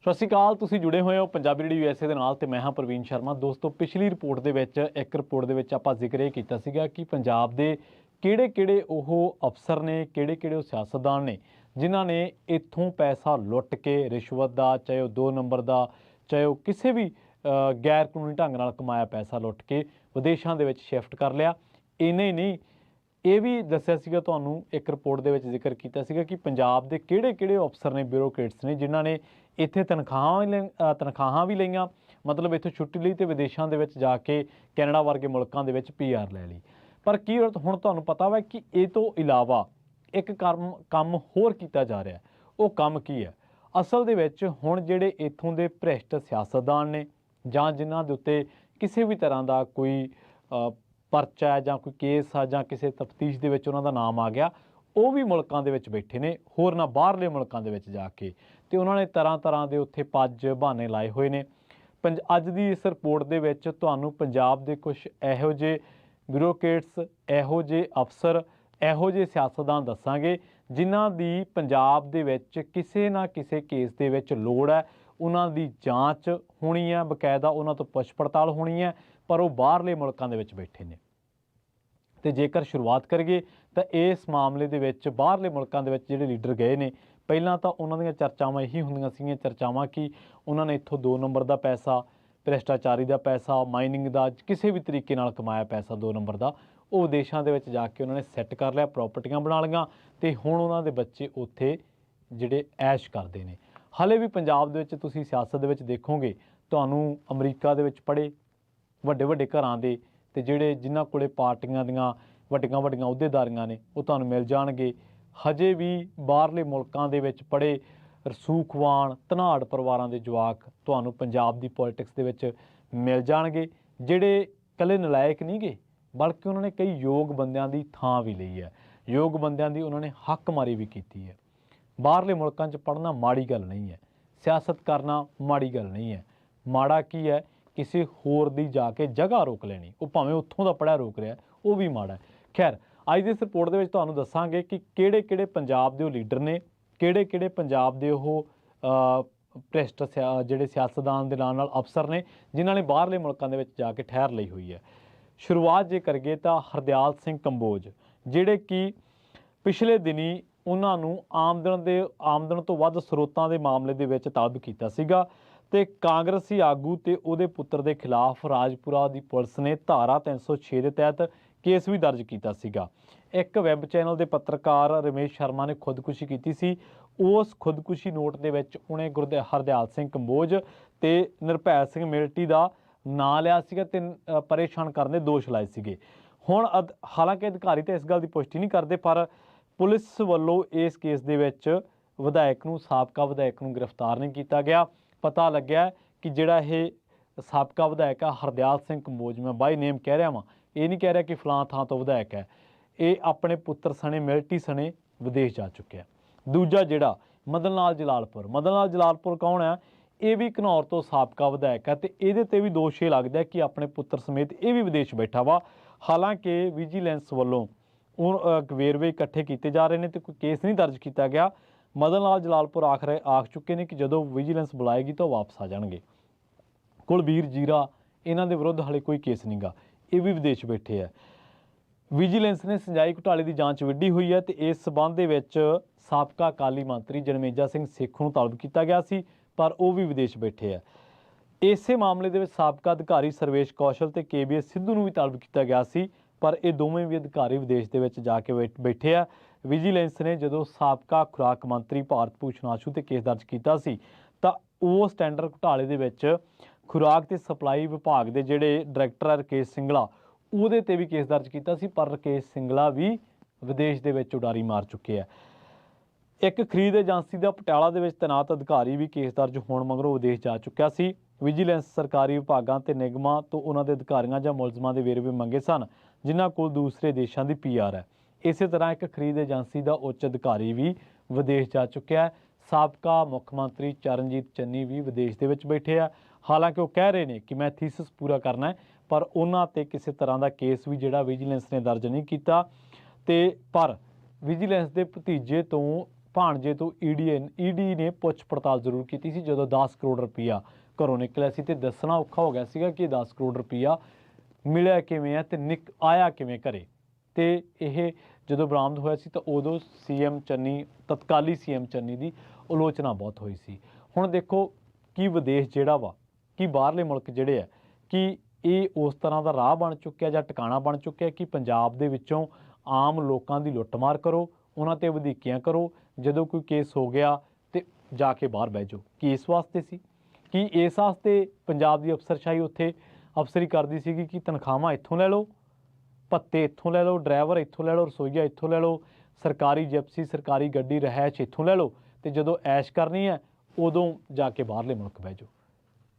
ਸਤਿ ਸ਼੍ਰੀ ਅਕਾਲ। ਤੁਸੀਂ ਜੁੜੇ ਹੋਏ ਹੋ ਪੰਜਾਬੀ ਰੇਡੀਓ USA ਦੇ ਨਾਲ ਤੇ ਮੈਂ ਹਾਂ ਪ੍ਰਵੀਨ ਸ਼ਰਮਾ। ਦੋਸਤੋ, ਪਿਛਲੀ ਰਿਪੋਰਟ ਦੇ ਵਿੱਚ ਇੱਕ ਰਿਪੋਰਟ ਦੇ ਵਿੱਚ ਆਪਾਂ ਜ਼ਿਕਰ ਇਹ ਕੀਤਾ ਸੀਗਾ ਕਿ ਪੰਜਾਬ ਦੇ ਕਿਹੜੇ-ਕਿਹੜੇ ਉਹ ਅਫਸਰ ਨੇ, ਕਿਹੜੇ-ਕਿਹੜੇ ਉਹ ਸਿਆਸਤਦਾਨ ਨੇ ਜਿਨ੍ਹਾਂ ਨੇ ਇੱਥੋਂ ਪੈਸਾ ਲੁੱਟ ਕੇ ਰਿਸ਼ਵਤ ਦਾ, ਚਾਹੇ ਉਹ 2 ਨੰਬਰ ਦਾ, ਚਾਹੇ ਉਹ ਕਿਸੇ ਵੀ ਗੈਰ ਕਾਨੂੰਨੀ ਢੰਗ ਨਾਲ ਕਮਾਇਆ ਪੈਸਾ ਲੁੱਟ ਕੇ ਵਿਦੇਸ਼ਾਂ ਦੇ ਵਿੱਚ ਸ਼ਿਫਟ ਕਰ ਲਿਆ। ਇੰਨੇ ਹੀ ਨਹੀਂ, ਇਹ ਵੀ ਦੱਸਿਆ ਸੀਗਾ ਤੁਹਾਨੂੰ, ਇੱਕ ਰਿਪੋਰਟ ਦੇ ਵਿੱਚ ਜ਼ਿਕਰ ਕੀਤਾ ਸੀਗਾ ਕਿ ਪੰਜਾਬ ਦੇ ਕਿਹੜੇ-ਕਿਹੜੇ ਅਫਸਰ ਨੇ, ਬਿਊਰੋਕਰੇਟਸ ਨੇ ਜਿਨ੍ਹਾਂ ਨੇ ਇੱਥੇ ਤਨਖਾਹਾਂ ਵੀ ਲਈਆਂ, ਮਤਲਬ ਇੱਥੋਂ ਛੁੱਟੀ ਲਈ ਤੇ ਵਿਦੇਸ਼ਾਂ ਦੇ ਵਿੱਚ ਜਾ ਕੇ ਕੈਨੇਡਾ ਵਰਗੇ ਮੁਲਕਾਂ ਦੇ ਵਿੱਚ PR ਲੈ ਲਈ। ਪਰ ਕੀ ਹੁਣ ਤੁਹਾਨੂੰ ਪਤਾ ਵਾ ਕਿ ਇਹ ਤੋਂ ਇਲਾਵਾ ਇੱਕ ਕੰਮ ਹੋਰ ਕੀਤਾ ਜਾ ਰਿਹਾ। ਉਹ ਕੰਮ ਕੀ ਹੈ? ਅਸਲ ਦੇ ਵਿੱਚ ਹੁਣ ਜਿਹੜੇ ਇੱਥੋਂ ਦੇ ਭ੍ਰਿਸ਼ਟ ਸਿਆਸਤਦਾਨ ਨੇ ਜਾਂ ਜਿਨ੍ਹਾਂ ਦੇ ਉੱਤੇ ਕਿਸੇ ਵੀ ਤਰ੍ਹਾਂ ਦਾ ਕੋਈ ਪਰਚਾ ਹੈ ਜਾਂ ਕੋਈ ਕੇਸ ਆ ਜਾਂ ਕਿਸੇ ਤਫਤੀਸ਼ ਦੇ ਵਿੱਚ ਉਹਨਾਂ ਦਾ ਨਾਮ ਆ ਗਿਆ, ਉਹ ਵੀ ਮੁਲਕਾਂ ਦੇ ਵਿੱਚ ਬੈਠੇ ਨੇ, ਹੋਰਨਾਂ ਬਾਹਰਲੇ ਮੁਲਕਾਂ ਦੇ ਵਿੱਚ ਜਾ ਕੇ, ਤੇ ਉਹਨਾਂ ਨੇ ਤਰ੍ਹਾਂ ਦੇ ਉੱਥੇ ਪੱਜ ਬਹਾਨੇ ਲਾਏ ਹੋਏ ਨੇ। ਅੱਜ ਦੀ ਇਸ ਰਿਪੋਰਟ ਦੇ ਵਿੱਚ ਤੁਹਾਨੂੰ ਪੰਜਾਬ ਦੇ ਕੁਝ ਇਹੋ ਜਿਹੇ ਬਿਊਰੋਕਰੇਟਸ, ਇਹੋ ਜਿਹੇ ਅਫਸਰ, ਇਹੋ ਜਿਹੇ ਸਿਆਸਤਦਾਨ ਦੱਸਾਂਗੇ ਜਿਨ੍ਹਾਂ ਦੀ ਪੰਜਾਬ ਦੇ ਵਿੱਚ ਕਿਸੇ ਨਾ ਕਿਸੇ ਕੇਸ ਦੇ ਵਿੱਚ ਲੋੜ ਹੈ। ਉਹਨਾਂ ਦੀ ਜਾਂਚ ਹੋਣੀ ਹੈ, ਬਕਾਇਦਾ ਉਹਨਾਂ ਤੋਂ ਪੁੱਛ ਪੜਤਾਲ ਹੋਣੀ ਹੈ, ਪਰ ਉਹ ਬਾਹਰਲੇ ਮੁਲਕਾਂ ਦੇ ਵਿੱਚ ਬੈਠੇ ਨੇ। ਤੇ ਜੇਕਰ ਸ਼ੁਰੂਆਤ ਕਰੀਏ ਤਾਂ ਇਸ ਮਾਮਲੇ ਦੇ ਵਿੱਚ ਬਾਹਰਲੇ ਮੁਲਕਾਂ ਦੇ ਵਿੱਚ ਜਿਹੜੇ ਲੀਡਰ ਗਏ ਨੇ, ਪਹਿਲਾਂ ਤਾਂ ਉਹਨਾਂ ਦੀਆਂ ਚਰਚਾਵਾਂ ਇਹੀ ਹੁੰਦੀਆਂ ਸੀਗੀਆਂ ਕਿ ਉਹਨਾਂ ਨੇ ਇੱਥੋਂ 2 ਨੰਬਰ ਦਾ ਪੈਸਾ, ਭ੍ਰਿਸ਼ਟਾਚਾਰੀ ਦਾ ਪੈਸਾ, ਮਾਈਨਿੰਗ ਦਾ, ਕਿਸੇ ਵੀ ਤਰੀਕੇ ਨਾਲ ਕਮਾਇਆ ਪੈਸਾ 2 ਨੰਬਰ ਦਾ, ਉਹ ਵਿਦੇਸ਼ਾਂ ਦੇ ਵਿੱਚ ਜਾ ਕੇ ਉਹਨਾਂ ਨੇ ਸੈੱਟ ਕਰ ਲਿਆ, ਪ੍ਰਾਪਰਟੀਆਂ ਬਣਾ ਲਈਆਂ ਤੇ ਹੁਣ ਉਹਨਾਂ ਦੇ ਬੱਚੇ ਉੱਥੇ ਜਿਹੜੇ ਐਸ਼ ਕਰਦੇ ਨੇ। ਹਾਲੇ ਵੀ ਪੰਜਾਬ ਦੇ ਵਿੱਚ ਤੁਸੀਂ ਸਿਆਸਤ ਦੇ ਵਿੱਚ ਦੇਖੋਗੇ, ਤੁਹਾਨੂੰ ਅਮਰੀਕਾ ਦੇ ਵਿੱਚ ਪੜ੍ਹੇ ਵੱਡੇ ਘਰਾਂ ਦੇ ਤੇ ਜਿਨ੍ਹਾਂ ਕੋਲੇ ਪਾਰਟੀਆਂ ਦੀਆਂ ਵੱਡੀਆਂ ਅਹੁਦੇਦਾਰੀਆਂ ਨੇ, ਉਹ ਤੁਹਾਨੂੰ ਮਿਲ ਜਾਣਗੇ। ਹਜੇ ਵੀ ਬਾਹਰਲੇ ਮੁਲਕਾਂ ਦੇ ਵਿੱਚ ਪੜ੍ਹੇ ਰਸੂਖਵਾਨ ਧਨਾੜ ਪਰਿਵਾਰਾਂ ਦੇ ਜਵਾਕ ਤੁਹਾਨੂੰ ਪੰਜਾਬ ਦੀ ਪੋਲੀਟਿਕਸ ਦੇ ਵਿੱਚ ਮਿਲ ਜਾਣਗੇ, ਜਿਹੜੇ ਇਕੱਲੇ ਨਲਾਇਕ ਨਹੀਂ ਗੇ, ਬਲਕਿ ਉਹਨਾਂ ਨੇ ਕਈ ਯੋਗ ਬੰਦਿਆਂ ਦੀ ਥਾਂ ਵੀ ਲਈ ਹੈ, ਯੋਗ ਬੰਦਿਆਂ ਦੀ ਉਹਨਾਂ ਨੇ ਹੱਕ ਮਾਰੀ ਵੀ ਕੀਤੀ ਹੈ। ਬਾਹਰਲੇ ਮੁਲਕਾਂ 'ਚ ਪੜ੍ਹਨਾ ਮਾੜੀ ਗੱਲ ਨਹੀਂ ਹੈ, ਸਿਆਸਤ ਕਰਨਾ ਮਾੜੀ ਗੱਲ ਨਹੀਂ ਹੈ। ਮਾੜਾ ਕੀ ਹੈ? ਕਿਸੇ ਹੋਰ ਦੀ ਜਾ ਕੇ ਜਗ੍ਹਾ ਰੋਕ ਲੈਣੀ, ਉਹ ਭਾਵੇਂ ਉੱਥੋਂ ਦਾ ਪੜ੍ਹਿਆ ਰੋਕ ਰਿਹਾ, ਉਹ ਵੀ ਮਾੜਾ ਹੈ। ਖੈਰ, ਅੱਜ ਦੀ ਇਸ ਰਿਪੋਰਟ ਦੇ ਵਿੱਚ ਤੁਹਾਨੂੰ ਦੱਸਾਂਗੇ ਕਿ ਕਿਹੜੇ-ਕਿਹੜੇ ਪੰਜਾਬ ਦੇ ਉਹ ਲੀਡਰ ਨੇ, ਕਿਹੜੇ-ਕਿਹੜੇ ਪੰਜਾਬ ਦੇ ਉਹ ਭ੍ਰਿਸ਼ਟ ਜਿਹੜੇ ਸਿਆਸਤਦਾਨ ਦੇ ਨਾਲ ਅਫਸਰ ਨੇ ਜਿਨ੍ਹਾਂ ਨੇ ਬਾਹਰਲੇ ਮੁਲਕਾਂ ਦੇ ਵਿੱਚ ਜਾ ਕੇ ਠਹਿਰ ਲਈ ਹੋਈ ਹੈ। ਸ਼ੁਰੂਆਤ ਜੇ ਕਰੀਏ ਤਾਂ ਹਰਦਿਆਲ ਸਿੰਘ ਕੰਬੋਜ, ਜਿਹੜੇ ਕਿ ਪਿਛਲੇ ਦਿਨੀ ਉਹਨਾਂ ਨੂੰ ਆਮਦਨ ਤੋਂ ਵੱਧ ਸਰੋਤਾਂ ਦੇ ਮਾਮਲੇ ਦੇ ਵਿੱਚ ਤਲਬ ਕੀਤਾ ਸੀਗਾ ਤੇ ਕਾਂਗਰਸੀ ਆਗੂ ਤੇ ਉਹਦੇ ਪੁੱਤਰ ਦੇ ਖਿਲਾਫ ਰਾਜਪੁਰਾ ਦੀ ਪੁਲਿਸ ਨੇ ਧਾਰਾ 306 ਦੇ ਤਹਿਤ ਕੇਸ ਵੀ ਦਰਜ ਕੀਤਾ ਸੀਗਾ। ਇੱਕ ਵੈਬ ਚੈਨਲ ਦੇ ਪੱਤਰਕਾਰ ਰਮੇਸ਼ ਸ਼ਰਮਾ ਨੇ ਖੁਦਕੁਸ਼ੀ ਕੀਤੀ ਸੀ। ਉਸ ਖੁਦਕੁਸ਼ੀ ਨੋਟ ਦੇ ਵਿੱਚ ਉਹਨੇ ਹਰਦਿਆਲ ਸਿੰਘ ਕੰਬੋਜ ਤੇ ਨਿਰਭੈ ਸਿੰਘ ਮਿਲਟੀ ਦਾ ਨਾਂ ਲਿਆ ਸੀਗਾ ਤੇ ਪਰੇਸ਼ਾਨ ਕਰਨ ਦੇ ਦੋਸ਼ ਲਾਏ ਸੀਗੇ। ਹੁਣ ਹਾਲਾਂਕਿ ਅਧਿਕਾਰੀ ਤਾਂ ਇਸ ਗੱਲ ਦੀ ਪੁਸ਼ਟੀ ਨਹੀਂ ਕਰਦੇ, ਪਰ ਪੁਲਿਸ ਵੱਲੋਂ ਇਸ ਕੇਸ ਦੇ ਵਿੱਚ ਸਾਬਕਾ ਵਿਧਾਇਕ ਨੂੰ ਗ੍ਰਿਫਤਾਰ ਨਹੀਂ ਕੀਤਾ ਗਿਆ। ਪਤਾ ਲੱਗਿਆ ਕਿ ਜਿਹੜਾ ਇਹ ਸਾਬਕਾ ਵਿਧਾਇਕ ਆ ਹਰਦਿਆਲ ਸਿੰਘ ਕੰਬੋਜ, ਮੈਂ ਬਾਈ ਨੇਮ ਕਹਿ ਰਿਹਾ ਵਾਂ, ਇਹ ਨਹੀਂ ਕਹਿ ਰਿਹਾ ਕਿ ਫਲਾਂ ਥਾਂ ਤੋਂ ਵਿਧਾਇਕ ਹੈ, ਇਹ ਆਪਣੇ ਪੁੱਤਰ ਸਣੇ ਮਿਲਟੀ ਸਣੇ ਵਿਦੇਸ਼ ਜਾ ਚੁੱਕਿਆ। ਦੂਜਾ ਜਿਹੜਾ ਮਦਨ ਲਾਲ ਜਲਾਲਪੁਰ ਕੌਣ ਹੈ? ਇਹ ਵੀ ਘਨੌਰ ਤੋਂ ਸਾਬਕਾ ਵਿਧਾਇਕ ਹੈ ਤੇ ਇਹਦੇ ਤੇ ਵੀ ਦੋਸ਼ ਇਹ ਲੱਗਦਾ ਕਿ ਆਪਣੇ ਪੁੱਤਰ ਸਮੇਤ ਇਹ ਵੀ ਵਿਦੇਸ਼ ਬੈਠਾ ਵਾ। ਹਾਲਾਂਕਿ ਵਿਜੀਲੈਂਸ ਵੱਲੋਂ ਵੇਰਵੇ ਇਕੱਠੇ ਕੀਤੇ ਜਾ ਰਹੇ ਨੇ ਤੇ ਕੋਈ ਕੇਸ ਨਹੀਂ ਦਰਜ ਕੀਤਾ ਗਿਆ। ਮਦਨ ਲਾਲ ਜਲਾਲਪੁਰ ਆਖ ਚੁੱਕੇ ਨੇ ਕਿ ਜਦੋਂ ਵਿਜੀਲੈਂਸ ਬੁਲਾਏਗੀ ਤਾਂ ਉਹ ਵਾਪਸ ਆ ਜਾਣਗੇ। ਕੁਲਬੀਰ ਜੀਰਾ, ਇਹਨਾਂ ਦੇ ਵਿਰੁੱਧ ਹਾਲੇ ਕੋਈ ਕੇਸ ਨਹੀਂ ਗਾ, ਇਹ ਵੀ ਵਿਦੇਸ਼ ਬੈਠੇ ਹੈ। ਵਿਜੀਲੈਂਸ ਨੇ ਸਿੰਜਾਈ ਘੁਟਾਲੇ ਦੀ ਜਾਂਚ ਵਿੱਢੀ ਹੋਈ ਹੈ ਤੇ ਇਸ ਸਬੰਧ ਦੇ ਵਿੱਚ ਸਾਬਕਾ ਅਕਾਲੀ ਮੰਤਰੀ ਜਨਮੇਜਾ ਸਿੰਘ ਸੇਖੋਂ ਨੂੰ ਤਲਬ ਕੀਤਾ ਗਿਆ ਸੀ, ਪਰ ਉਹ ਵੀ ਵਿਦੇਸ਼ ਬੈਠੇ ਹੈ। ਇਸੇ ਮਾਮਲੇ ਦੇ ਵਿੱਚ ਸਾਬਕਾ ਅਧਿਕਾਰੀ ਸਰਵੇਸ਼ ਕੌਸ਼ਲ ਤੇ KBS ਸਿੱਧੂ ਨੂੰ ਵੀ ਤਲਬ ਕੀਤਾ ਗਿਆ ਸੀ, ਪਰ ਇਹ ਦੋਵੇਂ ਵੀ ਅਧਿਕਾਰੀ ਵਿਦੇਸ਼ ਦੇ ਵਿੱਚ ਜਾ ਕੇ ਬੈਠੇ ਆ। ਵਿਜੀਲੈਂਸ ਨੇ ਜਦੋਂ ਸਾਬਕਾ ਖੁਰਾਕ ਮੰਤਰੀ ਭਾਰਤ ਭੂਸ਼ਣ ਆਸ਼ੂ ਤੇ ਕੇਸ ਦਰਜ ਕੀਤਾ ਸੀ ਤਾਂ ਉਸ ਟੈਂਡਰ ਘੁਟਾਲੇ ਦੇ ਵਿੱਚ ਖੁਰਾਕ ਤੇ ਸਪਲਾਈ ਵਿਭਾਗ ਦੇ ਜਿਹੜੇ ਡਾਇਰੈਕਟਰ ਆ ਰਕੇਸ਼ ਸਿੰਗਲਾ, ਉਹਦੇ ਤੇ ਵੀ ਕੇਸ ਦਰਜ ਕੀਤਾ ਸੀ, ਪਰ ਰਕੇਸ਼ ਸਿੰਗਲਾ ਵੀ ਵਿਦੇਸ਼ ਦੇ ਵਿੱਚ ਉਡਾਰੀ ਮਾਰ ਚੁੱਕੇ ਆ। ਇੱਕ ਖਰੀਦ ਏਜੰਸੀ ਦਾ ਪਟਿਆਲਾ ਦੇ ਵਿੱਚ ਤੈਨਾਤ ਅਧਿਕਾਰੀ ਵੀ ਕੇਸ ਦਰਜ ਹੋਣ ਮਗਰੋਂ ਵਿਦੇਸ਼ ਜਾ ਚੁੱਕਿਆ ਸੀ। ਵਿਜੀਲੈਂਸ ਸਰਕਾਰੀ ਵਿਭਾਗਾਂ ਤੇ ਨਿਗਮਾਂ ਤੋਂ ਉਹਨਾਂ ਦੇ ਅਧਿਕਾਰੀਆਂ ਜਾਂ ਮੁਲਜ਼ਮਾਂ ਦੇ ਵੇਰਵੇ ਮੰਗੇ ਸਨ ਜਿਨ੍ਹਾਂ ਕੋਲ ਦੂਸਰੇ ਦੇਸ਼ਾਂ ਦੀ PR ਹੈ। ਇਸੇ ਤਰ੍ਹਾਂ ਇੱਕ ਖਰੀਦ ਏਜੰਸੀ ਦਾ ਉੱਚ ਅਧਿਕਾਰੀ ਵੀ ਵਿਦੇਸ਼ ਜਾ ਚੁੱਕਿਆ ਹੈ। ਸਾਬਕਾ ਮੁੱਖ ਮੰਤਰੀ ਚਰਨਜੀਤ ਚੰਨੀ ਵੀ ਵਿਦੇਸ਼ ਦੇ ਵਿੱਚ ਬੈਠੇ ਆ। ਹਾਲਾਂਕਿ ਉਹ ਕਹਿ ਰਹੇ ਨੇ ਕਿ ਮੈਂ ਥੀਸਿਸ ਪੂਰਾ ਕਰਨਾ ਹੈ, ਪਰ ਉਹਨਾਂ ਤੇ ਕਿਸੇ ਤਰ੍ਹਾਂ ਦਾ ਕੇਸ ਵੀ ਜਿਹੜਾ ਵਿਜੀਲੈਂਸ ਨੇ ਦਰਜ ਨਹੀਂ ਕੀਤਾ। ਤੇ ਪਰ ਵਿਜੀਲੈਂਸ ਦੇ ਭਤੀਜੇ ਤੋਂ ਭਾਣਜੇ ਤੋਂ ਈਡੀ ਨੇ ਪੁੱਛ ਪੜਤਾਲ ਜ਼ਰੂਰ ਕੀਤੀ ਸੀ ਜਦੋਂ 10 ਕਰੋੜ ਰੁਪਈਆ ਘਰੋਂ ਨਿਕਲਿਆ ਸੀ ਤੇ ਦੱਸਣਾ ਔਖਾ ਹੋ ਗਿਆ ਸੀਗਾ ਕਿ 10 ਕਰੋੜ ਰੁਪਈਆ ਮਿਲਿਆ ਕਿਵੇਂ ਹੈ ਤੇ ਆਇਆ ਕਿਵੇਂ ਘਰੇ। ਤੇ ਇਹ ਜਦੋਂ ਬਰਾਮਦ ਹੋਇਆ ਸੀ ਤਾਂ ਉਦੋਂ ਸੀਐਮ ਚੰਨੀ, ਤਤਕਾਲੀ ਸੀਐਮ ਚੰਨੀ ਦੀ ਆਲੋਚਨਾ ਬਹੁਤ ਹੋਈ ਸੀ। ਹੁਣ ਦੇਖੋ ਕਿ ਵਿਦੇਸ਼ ਜਿਹੜਾ ਵਾ, ਕਿ ਬਾਹਰਲੇ ਮੁਲਕ ਜਿਹੜੇ ਆ, ਕਿ ਇਹ ਉਸ ਤਰ੍ਹਾਂ ਦਾ ਰਾਹ ਬਣ ਚੁੱਕਿਆ ਜਾਂ ਟਿਕਾਣਾ ਬਣ ਚੁੱਕਿਆ ਕਿ ਪੰਜਾਬ ਦੇ ਵਿੱਚੋਂ ਆਮ ਲੋਕਾਂ ਦੀ ਲੁੱਟਮਾਰ ਕਰੋ, ਉਹਨਾਂ ਤੇ ਵਧੀਕੀਆਂ ਕਰੋ, ਜਦੋਂ ਕੋਈ ਕੇਸ ਹੋ ਗਿਆ ਤੇ ਜਾ ਕੇ ਬਾਹਰ ਬਹਿ ਜਾਓ। ਕੀ ਇਸ ਵਾਸਤੇ ਸੀ? ਕਿ ਇਸ ਵਾਸਤੇ ਪੰਜਾਬ ਦੀ ਅਫਸਰਸ਼ਾਹੀ ਉੱਥੇ ਅਫਸਰੀ ਕਰਦੀ ਸੀਗੀ ਕਿ ਤਨਖਾਹਾਂ ਇੱਥੋਂ ਲੈ ਲਓ, ਭੱਤੇ ਇੱਥੋਂ ਲੈ ਲਓ, ਡਰਾਈਵਰ ਇੱਥੋਂ ਲੈ ਲਓ, ਰਸੋਈਆ ਇੱਥੋਂ ਲੈ ਲਓ, ਸਰਕਾਰੀ ਜਿਪਸੀ, ਸਰਕਾਰੀ ਗੱਡੀ, ਰਿਹਾਇਸ਼ ਇੱਥੋਂ ਲੈ ਲਓ, ਤੇ ਜਦੋਂ ਐਸ਼ ਕਰਨੀ ਹੈ ਉਦੋਂ ਜਾ ਕੇ ਬਾਹਰਲੇ ਮੁਲਕ ਬਹਿ ਜਾਓ।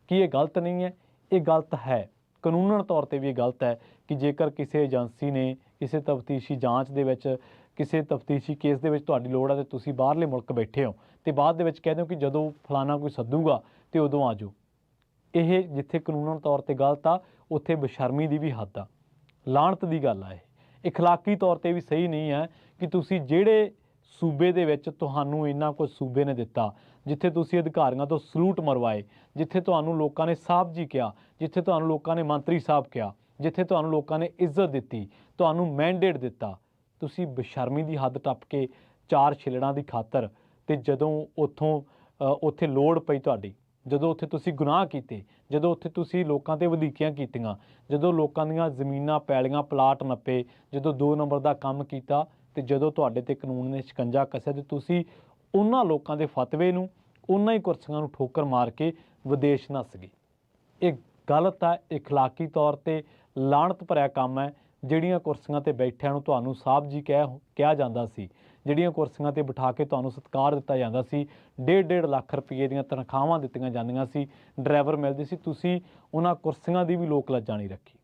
ਕੀ ਇਹ ਗਲਤ ਨਹੀਂ ਹੈ? ਇਹ ਗਲਤ ਹੈ, ਕਾਨੂੰਨਨ ਤੌਰ ਤੇ ਵੀ ਇਹ ਗਲਤ ਹੈ ਕਿ ਜੇਕਰ ਕਿਸੇ ਏਜੰਸੀ ਨੇ ਕਿਸੇ ਤਫਤੀਸ਼ੀ ਜਾਂਚ ਦੇ ਵਿੱਚ, ਕਿਸੇ ਤਫਤੀਸ਼ੀ ਕੇਸ ਦੇ ਵਿੱਚ ਤੁਹਾਡੀ ਲੋੜ ਹੈ ਤੇ ਤੁਸੀਂ ਬਾਹਰਲੇ ਮੁਲਕ ਬੈਠੇ ਹੋ ਤੇ ਬਾਅਦ ਦੇ ਵਿੱਚ ਕਹਿੰਦੇ ਹੋ ਕਿ ਜਦੋਂ ਫਲਾਣਾ ਕੋਈ ਸੱਦੂਗਾ ਤੇ ਉਦੋਂ ਆ ਜਾਓ। ਇਹ ਜਿੱਥੇ ਕਾਨੂੰਨਨ ਤੌਰ ਤੇ ਗਲਤ ਆ, ਉੱਥੇ ਬੇਸ਼ਰਮੀ ਦੀ ਵੀ ਹੱਦ ਆ, ਲਾਹਨਤ ਦੀ ਗੱਲ ਆ। ਇਹ ਅਖਲਾਕੀ ਤੌਰ ਤੇ ਵੀ ਸਹੀ ਨਹੀਂ ਹੈ ਕਿ ਤੁਸੀਂ ਜਿਹੜੇ ਸੂਬੇ ਦੇ ਵਿੱਚ ਤੁਹਾਨੂੰ ਇੰਨਾ ਕੁਝ ਸੂਬੇ ਨੇ ਦਿੱਤਾ, ਜਿੱਥੇ ਤੁਸੀਂ ਅਧਿਕਾਰੀਆਂ ਤੋਂ ਸਲੂਟ ਮਰਵਾਏ, ਜਿੱਥੇ ਤੁਹਾਨੂੰ ਲੋਕਾਂ ਨੇ ਸਾਹਿਬ ਜੀ ਕਿਹਾ, ਜਿੱਥੇ ਤੁਹਾਨੂੰ ਲੋਕਾਂ ਨੇ ਮੰਤਰੀ ਸਾਹਿਬ ਕਿਹਾ, ਜਿੱਥੇ ਤੁਹਾਨੂੰ ਲੋਕਾਂ ਨੇ ਇੱਜ਼ਤ ਦਿੱਤੀ, ਤੁਹਾਨੂੰ ਮੈਂਡੇਟ ਦਿੱਤਾ, ਤੁਸੀਂ ਬੇਸ਼ਰਮੀ ਦੀ ਹੱਦ ਟੱਪ ਕੇ 4 ਛਿਲੜਾਂ ਦੀ ਖਾਤਰ ਤੇ ਜਦੋਂ ਉੱਥੇ ਲੋੜ ਪਈ ਤੁਹਾਡੀ, ਜਦੋਂ ਉੱਥੇ ਤੁਸੀਂ ਗੁਨਾਹ ਕੀਤੇ, ਜਦੋਂ ਉੱਥੇ ਤੁਸੀਂ ਲੋਕਾਂ ਤੇ ਵਧੀਕੀਆਂ ਕੀਤੀਆਂ, ਜਦੋਂ ਲੋਕਾਂ ਦੀਆਂ ਜ਼ਮੀਨਾਂ, ਪੈਲੀਆਂ, ਪਲਾਟ ਨੱਪੇ, ਜਦੋਂ 2 ਨੰਬਰ ਦਾ ਕੰਮ ਕੀਤਾ ਤੇ ਜਦੋਂ ਤੁਹਾਡੇ ਤੇ ਕਾਨੂੰਨ ਨੇ ਸ਼ਿਕੰਜਾ ਕੱਸਿਆ ਤੇ ਤੁਸੀਂ ਉਹਨਾਂ ਲੋਕਾਂ ਦੇ ਫਤਵੇ ਨੂੰ, ਉਹਨਾਂ ਹੀ ਕੁਰਸੀਆਂ ਨੂੰ ਠੋਕਰ ਮਾਰ ਕੇ ਵਿਦੇਸ਼ ਨੱਸ ਗਏ। ਇਹ ਗਲਤ ਹੈ, ਅਖਲਾਕੀ ਤੌਰ ਤੇ ਲਾਹਨਤ ਭਰਿਆ ਕੰਮ ਹੈ। ਜਿਹੜੀਆਂ ਕੁਰਸੀਆਂ ਤੇ ਬੈਠਿਆਂ ਨੂੰ ਤੁਹਾਨੂੰ ਸਾਹਿਬ ਜੀ ਕਿਹਾ ਜਾਂਦਾ ਸੀ, ਜਿਹੜੀਆਂ ਕੁਰਸੀਆਂ ਤੇ ਬਿਠਾ ਕੇ ਤੁਹਾਨੂੰ ਸਤਿਕਾਰ ਦਿੱਤਾ ਜਾਂਦਾ ਸੀ, 1.5 ਲੱਖ ਰੁਪਏ ਦੀਆਂ ਤਨਖਾਹਾਂ ਦਿੱਤੀਆਂ ਜਾਂਦੀਆਂ ਸੀ, ਡਰਾਈਵਰ ਮਿਲਦੇ ਸੀ, ਤੁਸੀਂ ਉਹਨਾਂ ਕੁਰਸੀਆਂ ਦੀ ਵੀ ਲੋਕ ਲੱਜਾ ਨਹੀਂ ਰੱਖੀ।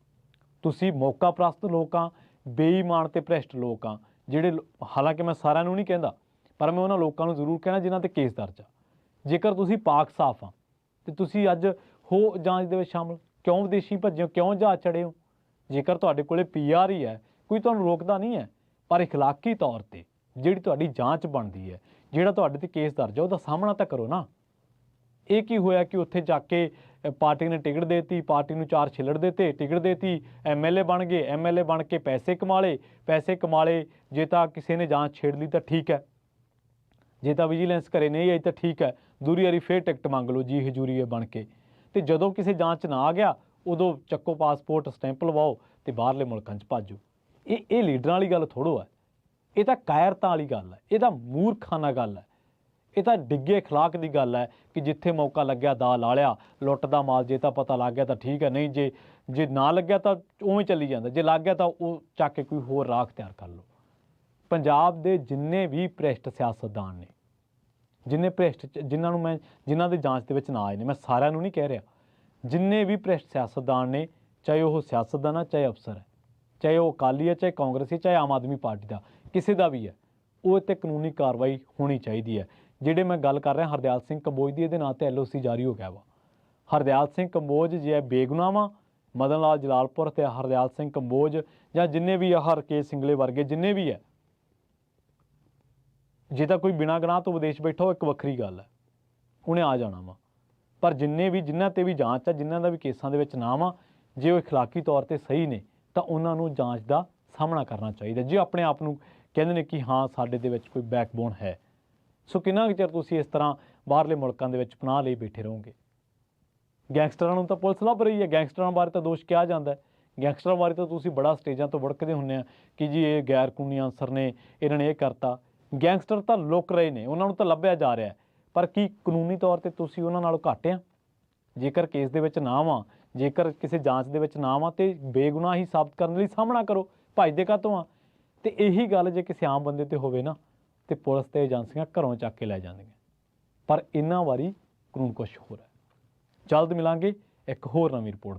ਤੁਸੀਂ ਮੌਕਾ ਪ੍ਰਸਤ ਲੋਕ ਆ, ਬੇਈਮਾਨ ਤੇ ਭ੍ਰਿਸ਼ਟ ਲੋਕ ਆ, ਜਿਹੜੇ, ਹਾਲਾਂਕਿ ਮੈਂ ਸਾਰਿਆਂ ਨੂੰ ਨਹੀਂ ਕਹਿੰਦਾ, ਪਰ ਮੈਂ ਉਹਨਾਂ ਲੋਕਾਂ ਨੂੰ ਜ਼ਰੂਰ ਕਹਿਣਾ ਜਿਨ੍ਹਾਂ ਤੇ ਕੇਸ ਦਰਜ ਆ। ਜੇਕਰ ਤੁਸੀਂ ਪਾਕ ਸਾਫ ਆ ਤੇ ਤੁਸੀਂ ਅੱਜ ਹੋ ਜਾਂਚ ਦੇ ਵਿੱਚ ਸ਼ਾਮਲ ਕਿਉਂ ਵਿਦੇਸ਼ੀ ਭੱਜੇ ਹੋ, ਕਿਉਂ ਜਹਾਜ਼ ਚੜ੍ਹੇ ਹੋ? ਜੇਕਰ ਤੁਹਾਡੇ ਕੋਲੇ PR ਹੀ ਹੈ, ਕੋਈ ਤੁਹਾਨੂੰ ਰੋਕਦਾ ਨਹੀਂ ਹੈ, ਪਰ ਅਖਲਾਕੀ ਤੌਰ ਤੇ ਜਿਹੜੀ ਤੁਹਾਡੀ ਜਾਂਚ ਬਣਦੀ ਹੈ, ਜਿਹੜਾ ਤੁਹਾਡੇ ਤੇ ਕੇਸ ਦਰਜ ਹੈ, ਉਹਦਾ ਸਾਹਮਣਾ ਤਾਂ ਕਰੋ ਨਾ। ਇਹ ਕੀ ਹੋਇਆ ਕਿ ਉੱਥੇ ਜਾ ਕੇ ਪਾਰਟੀ ਨੇ ਟਿਕਟ ਦੇਤੀ, ਪਾਰਟੀ ਨੂੰ 4 ਛਿੱਲੜ ਦਿੱਤੇ, ਟਿਕਟ ਦੇਤੀ, MLA ਬਣ ਗਏ, MLA ਬਣ ਕੇ ਪੈਸੇ ਕਮਾ ਲਏ। ਜੇ ਤਾਂ ਕਿਸੇ ਨੇ ਜਾਂਚ ਛੇੜ ਲਈ ਤਾਂ ਠੀਕ ਹੈ, ਜੇ ਤਾਂ ਵਿਜੀਲੈਂਸ ਘਰੇ ਨਹੀਂ ਆਈ ਤਾਂ ਠੀਕ ਹੈ, ਦੂਰੀ ਵਾਰੀ ਫੇਰ ਟਿਕਟ ਮੰਗ ਲਓ ਜੀ ਹਜ਼ੂਰੀ ਬਣ ਕੇ। ਤੇ ਜਦੋਂ ਕਿਸੇ ਜਾਂਚ ਨਾ ਆ ਗਿਆ ਉਦੋਂ ਚੱਕੋ ਪਾਸਪੋਰਟ, ਸਟੈਂਪ ਲਵਾਓ ਤੇ ਬਾਹਰਲੇ ਮੁਲਕਾਂ 'ਚ ਭਾਜੋ। ਇਹ ਲੀਡਰਾਂ ਵਾਲੀ ਗੱਲ ਥੋੜ੍ਹੋ ਹੈ, ਇਹ ਤਾਂ ਕਾਇਰਤਾਂ ਵਾਲੀ ਗੱਲ ਹੈ, ਇਹ ਤਾਂ ਮੂਰਖਾਨਾ ਗੱਲ ਹੈ, ਇਹ ਤਾਂ ਡਿੱਗੇ ਅਖਲਾਕ ਦੀ ਗੱਲ ਹੈ ਕਿ ਜਿੱਥੇ ਮੌਕਾ ਲੱਗਿਆ ਦਾ ਲਾ ਲਿਆ, ਲੁੱਟ ਦਾ ਮਾਲ। ਜੇ ਤਾਂ ਪਤਾ ਲੱਗ ਗਿਆ ਤਾਂ ਠੀਕ ਹੈ, ਨਹੀਂ ਜੇ ਨਾ ਲੱਗਿਆ ਤਾਂ ਉਵੇਂ ਚੱਲੀ ਜਾਂਦਾ, ਜੇ ਲੱਗ ਗਿਆ ਤਾਂ ਉਹ ਚੱਕ ਕੇ ਕੋਈ ਹੋਰ ਰਾਹ ਅਖਤਿਆਰ ਕਰ ਲਓ। ਪੰਜਾਬ ਦੇ ਜਿੰਨੇ ਵੀ ਭ੍ਰਿਸ਼ਟ ਸਿਆਸਤਦਾਨ ਨੇ, ਜਿਨ੍ਹਾਂ ਦੇ ਜਾਂਚ ਦੇ ਵਿੱਚ ਨਾ ਆਏ ਨੇ, ਮੈਂ ਸਾਰਿਆਂ ਨੂੰ ਨਹੀਂ ਕਹਿ ਰਿਹਾ, ਜਿੰਨੇ ਵੀ ਭ੍ਰਿਸ਼ਟ ਸਿਆਸਤਦਾਨ ਨੇ, ਚਾਹੇ ਉਹ ਸਿਆਸਤਦਾਨ ਆ, ਚਾਹੇ ਅਫਸਰ ਹੈ, ਚਾਹੇ ਉਹ ਅਕਾਲੀ ਹੈ, ਚਾਹੇ ਕਾਂਗਰਸੀ, ਚਾਹੇ ਆਮ ਆਦਮੀ ਪਾਰਟੀ ਦਾ, ਕਿਸੇ ਦਾ ਵੀ ਹੈ, ਉਹ 'ਤੇ ਕਾਨੂੰਨੀ ਕਾਰਵਾਈ ਹੋਣੀ ਚਾਹੀਦੀ ਹੈ। ਜਿਹੜੇ ਮੈਂ ਗੱਲ ਕਰ ਰਿਹਾ ਹਰਦਿਆਲ ਸਿੰਘ ਕੰਬੋਜ ਦੀ, ਇਹਦੇ ਨਾਂ 'ਤੇ LOC ਜਾਰੀ ਹੋ ਗਿਆ ਵਾ। ਹਰਦਿਆਲ ਸਿੰਘ ਕੰਬੋਜ ਜੇ ਬੇਗੁਨਾਹ ਵਾ, ਮਦਨ ਲਾਲ ਜਲਾਲਪੁਰ ਤੇ ਹਰਦਿਆਲ ਸਿੰਘ ਕੰਬੋਜ ਜਾਂ ਜਿੰਨੇ ਵੀ ਆ, ਹਰਕੇਸ਼ ਸਿੰਗਲੇ ਵਰਗੇ ਜਿੰਨੇ ਵੀ ਹੈ, ਜੇ ਤਾਂ ਕੋਈ ਬਿਨਾਂ ਗੁਨਾਹ ਤੋਂ ਵਿਦੇਸ਼ ਬੈਠਾ ਹੋ, ਇੱਕ ਵੱਖਰੀ ਗੱਲ ਹੈ, ਉਹਨੇ ਆ ਜਾਣਾ ਵਾ। ਪਰ ਜਿਨ੍ਹਾਂ ਤੇ ਵੀ ਜਾਂਚ ਆ, ਜਿਨ੍ਹਾਂ ਦਾ ਵੀ ਕੇਸਾਂ ਦੇ ਵਿੱਚ ਨਾਮ ਆ, ਜੇ ਉਹ ਅਖਲਾਕੀ ਤੌਰ ਤੇ ਸਹੀ ਨੇ ਤਾਂ ਉਹਨਾਂ ਨੂੰ ਜਾਂਚ ਦਾ ਸਾਹਮਣਾ ਕਰਨਾ ਚਾਹੀਦਾ। ਜੇ ਆਪਣੇ ਆਪ ਨੂੰ ਕਹਿੰਦੇ ਨੇ ਕਿ ਹਾਂ ਸਾਡੇ ਦੇ ਵਿੱਚ ਕੋਈ ਬੈਕਬੋਨ ਹੈ, ਸੋ ਕਿੰਨਾ ਕੁ ਚਿਰ ਤੁਸੀਂ ਇਸ ਤਰ੍ਹਾਂ ਬਾਹਰਲੇ ਮੁਲਕਾਂ ਦੇ ਵਿੱਚ ਪਨਾਹ ਲਈ ਬੈਠੇ ਰਹੋਗੇ? ਗੈਂਗਸਟਰਾਂ ਨੂੰ ਤਾਂ ਪੁਲਿਸ ਲੱਭ ਰਹੀ ਹੈ, ਗੈਂਗਸਟਰਾਂ ਬਾਰੇ ਤਾਂ ਦੋਸ਼ ਕਿਹਾ ਜਾਂਦਾ ਹੈ, ਗੈਂਗਸਟਰਾਂ ਬਾਰੇ ਤਾਂ ਤੁਸੀਂ ਬੜਾ ਸਟੇਜਾਂ ਤੋਂ ਵੜਕਦੇ ਹੁੰਦੇ ਆ ਕਿ ਜੀ ਇਹ ਗੈਰ ਕਾਨੂੰਨੀ ਅਨਸਰ ਨੇ, ਇਹਨਾਂ ਨੇ ਇਹ ਕਰਤਾ। ਗੈਂਗਸਟਰ ਤਾਂ ਲੁਕ ਰਹੇ ਨੇ, ਉਹਨਾਂ ਨੂੰ ਤਾਂ ਲੱਭਿਆ ਜਾ ਰਿਹਾ, ਪਰ ਕੀ ਕਾਨੂੰਨੀ ਤੌਰ ਤੇ ਤੁਸੀਂ ਉਹਨਾਂ ਨਾਲੋਂ ਘੱਟ ਆ? ਜੇਕਰ ਕੇਸ ਦੇ ਵਿੱਚ ਨਾਮ ਆ, ਜੇਕਰ ਕਿਸੇ ਜਾਂਚ ਦੇ ਵਿੱਚ ਨਾਮ ਆ, ਤੇ ਬੇਗੁਨਾਹੀ ਸਾਬਤ ਕਰਨ ਲਈ ਸਾਹਮਣਾ ਕਰੋ, ਭੱਜਦੇ ਕਾਹਤੋਂ ਆ? ਤੇ ਇਹੀ ਗੱਲ ਜੇ ਕਿਸੇ ਆਮ ਬੰਦੇ ਤੇ ਹੋਵੇ ਨਾ, ਤੇ ਪੁਲਿਸ ਤੇ ਏਜੰਸੀਆਂ ਘਰੋਂ ਚੱਕ ਕੇ ਲੈ ਜਾਂਦੀਆਂ। ਪਰ ਇਹਨਾਂ ਵਾਰੀ ਕਾਨੂੰਨ ਕੁਛ ਹੋਰ ਹੈ। ਜਲਦ ਮਿਲਾਂਗੇ ਇੱਕ ਹੋਰ ਨਵੀਂ ਰਿਪੋਰਟ।